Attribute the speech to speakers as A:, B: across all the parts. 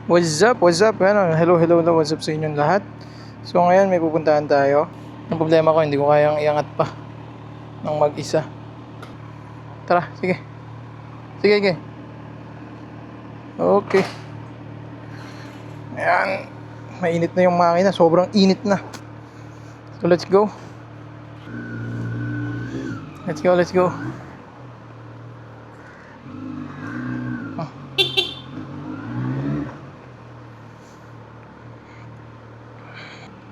A: What's up? What's up? Ano? Hello, hello, hello. What's up sa inyong lahat? So ngayon may pupuntahan tayo. Ang problema ko, hindi ko kayang iangat pa ng mag-isa. Tara, sige. Sige, sige. Okay. Ayan. Mainit na yung makina. Sobrang init na. So let's go. Let's go, let's go.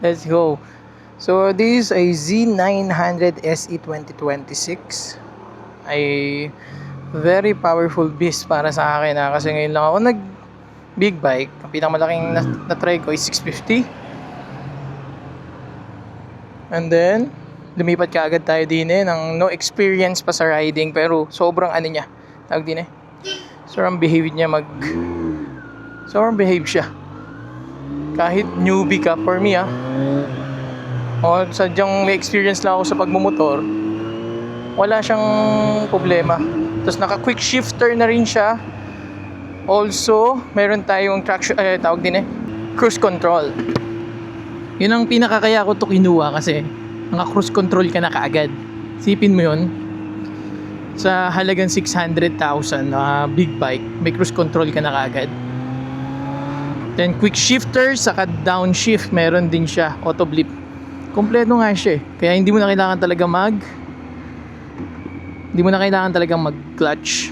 A: Let's go. So this is a Z900 SE 2026. Ay very powerful beast para sa akin kasi ngayon lang ako nag big bike. Ang pinakamalaking na-try ko is 650. And then lumipat ka agad tayo din ng no experience pa sa riding pero sobrang ano niya. Tawag din sobrang behave niya sobrang behave siya. Kahit newbie ka, for me o sadyang may experience lang ako sa pagmumotor, wala siyang problema. Tapos naka quick shifter na rin siya. Also, meron tayong traction, tawag din cruise control. Yun ang pinakakaya ko to kinuha kasi naka cruise control ka na kaagad. Sipin mo yun, sa halagang 600,000 big bike, may cruise control ka na kaagad. Then quick shifter, saka downshift meron din siya, auto blip. Kompleto nga siya kaya hindi mo na kailangan talagang mag-clutch.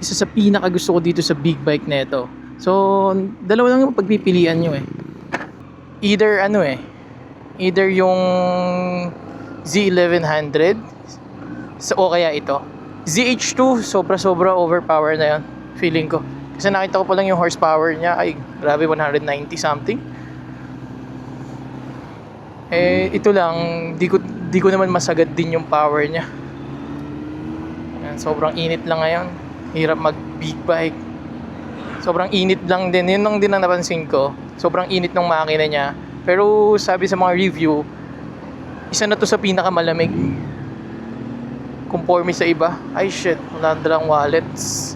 A: Isa sa pinaka gusto ko dito sa big bike na ito. So, dalawa lang yung pagpipilian nyo Either either yung Z1100 o kaya ito. ZH2, sobra overpower na yan, feeling ko. Kasi nakita ko pa lang yung horsepower niya, ay grabe, 190 something. Ito lang, di ko naman masagad din yung power niya. Yan, sobrang init lang ngayon. Hirap mag big bike. Sobrang init lang din. Yun lang din ang napansin ko. Sobrang init ng makina niya. Pero sabi sa mga review, isa na to sa pinakamalamig. Conforme sa iba. Ay shit, wala na dalang wallets.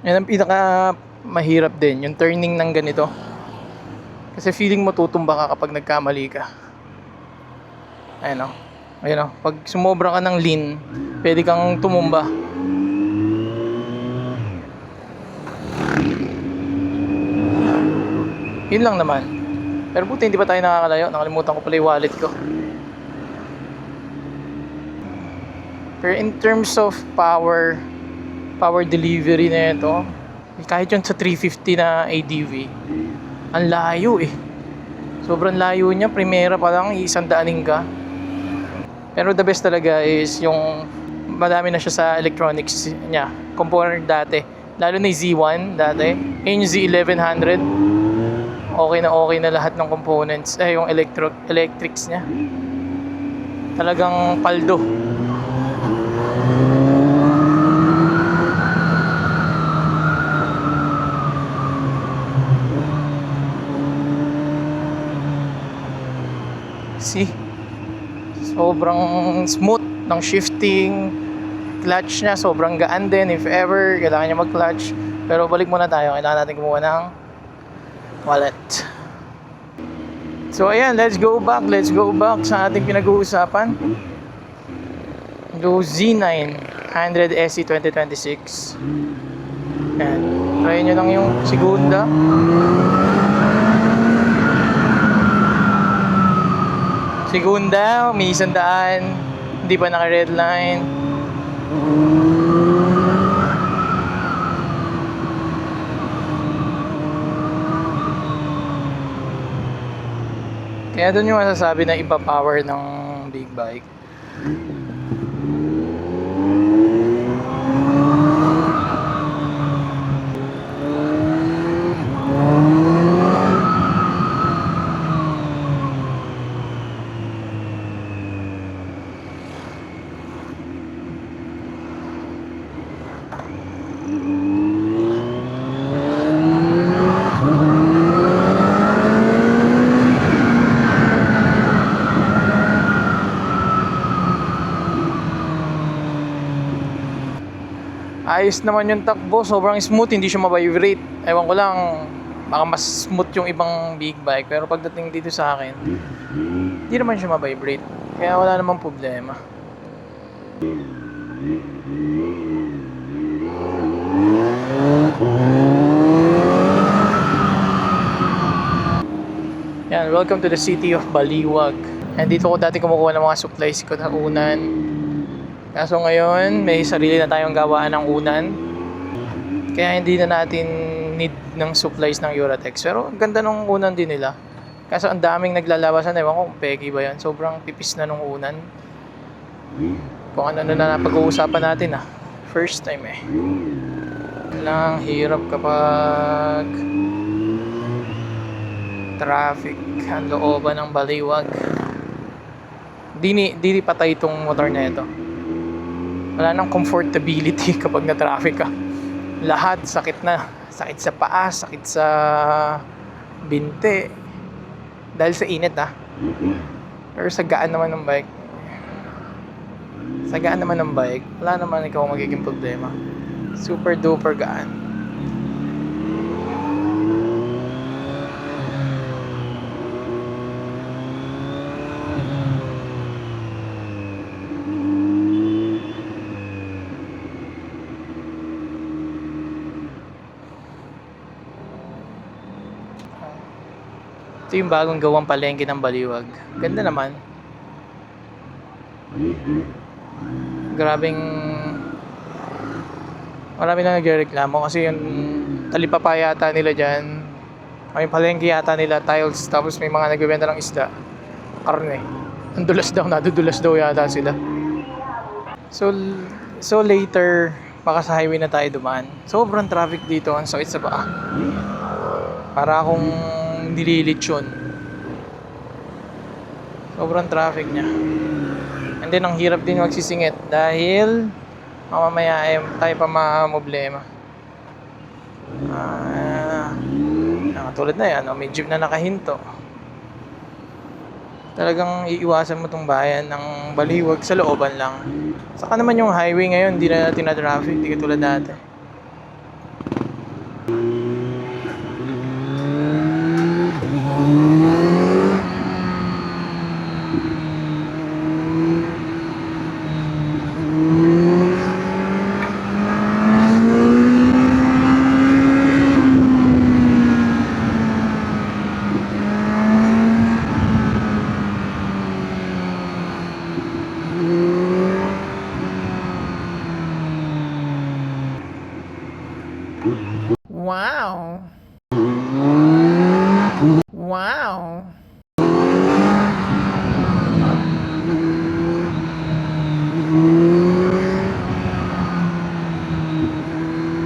A: Yan ang pinaka mahirap din, yung turning ng ganito. Kasi feeling mo tutumba ka kapag nagkamali ka. Ayun pag sumobra ka ng lean, pwede kang tumumba. Yun lang naman. Pero buti hindi pa tayo nakakalayo. Nakalimutan ko pala yung wallet ko. Pero in terms of power delivery na ito, kahit yun sa 350 na ADV, ang layo sobrang layo niya. Primera pa lang, 100 ka. Pero the best talaga is yung madami na siya sa electronics niya compared dati, lalo na yung Z1 dati. Yung Z1100, okay na lahat ng components, yung electrics niya talagang paldo. See? Sobrang smooth ng shifting. Clutch niya sobrang gaan din if ever kailangan niya mag-clutch. Pero balik muna tayo. Kailangan natin kumuha ng wallet. So ayan, let's go back sa ating pinag-uusapan. Yung Z900 SE 2026. Ayan. Try nyo lang yung segunda. Segunda, may 100, hindi pa naka-red line. Kaya doon yung masasabi na iba power ng big bike. Ayos naman yung takbo, sobrang smooth, hindi siya ma-vibrate. Ewan ko lang, baka mas smooth yung ibang big bike. Pero pagdating dito sa akin, hindi naman siya ma-vibrate. Kaya wala namang problema. Yan, welcome to the city of Baliwag. And dito ko dati kumukuha ng mga supplies ko na unan. Kaso ngayon, may sarili na tayong gawaan ng unan. Kaya hindi na natin need ng supplies ng Uratex. Pero ang ganda ng unan din nila. Kaso ang daming naglalabasan. Ewan ko kung peki ba yan. Sobrang tipis na nung unan. Kung ano na napag-uusapan natin First time lang hirap kapag traffic ang looban ng Baliwag. Di patay itong motor na ito. Wala nang comfortability kapag na-traffic ka. Lahat sakit na. Sakit sa paa, sakit sa binte. Dahil sa init Pero sa gaan naman ng bike. Wala naman ikaw magiging problema. Super duper gaan. Ito yung bagong gawang palengke ng Baliwag. Ganda naman. Grabing marami na nagrereklamo kasi yung talipapa yata nila dyan. May palengke yata nila, tiles, tapos may mga nagbebenta ng isda, karne. Ang dulas daw, nadudulas daw yata sila. So later, baka sa highway na tayo dumaan. Sobrang traffic dito, ang sakit sa paa. Para akong nililitsyon. Sobrang traffic niya. And then ang hirap din magsisingit dahil mamamaya ay tayo pa problema. Tulad na yan, may jeep na nakahinto. Talagang iiwasan mo tong bayan ng Baliwag sa looban lang. Saka naman yung highway ngayon, hindi na traffic, hindi katulad dati. Wow! Wow!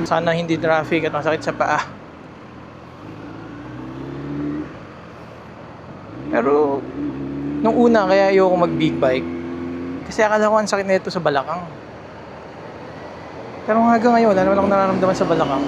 A: Sana hindi traffic at masakit sa paa. Pero nung una kaya ayoko mag big bike kasi akala ko ang sakit nito sa balakang. Pero hanggang ngayon wala naman akong nararamdaman sa balakang.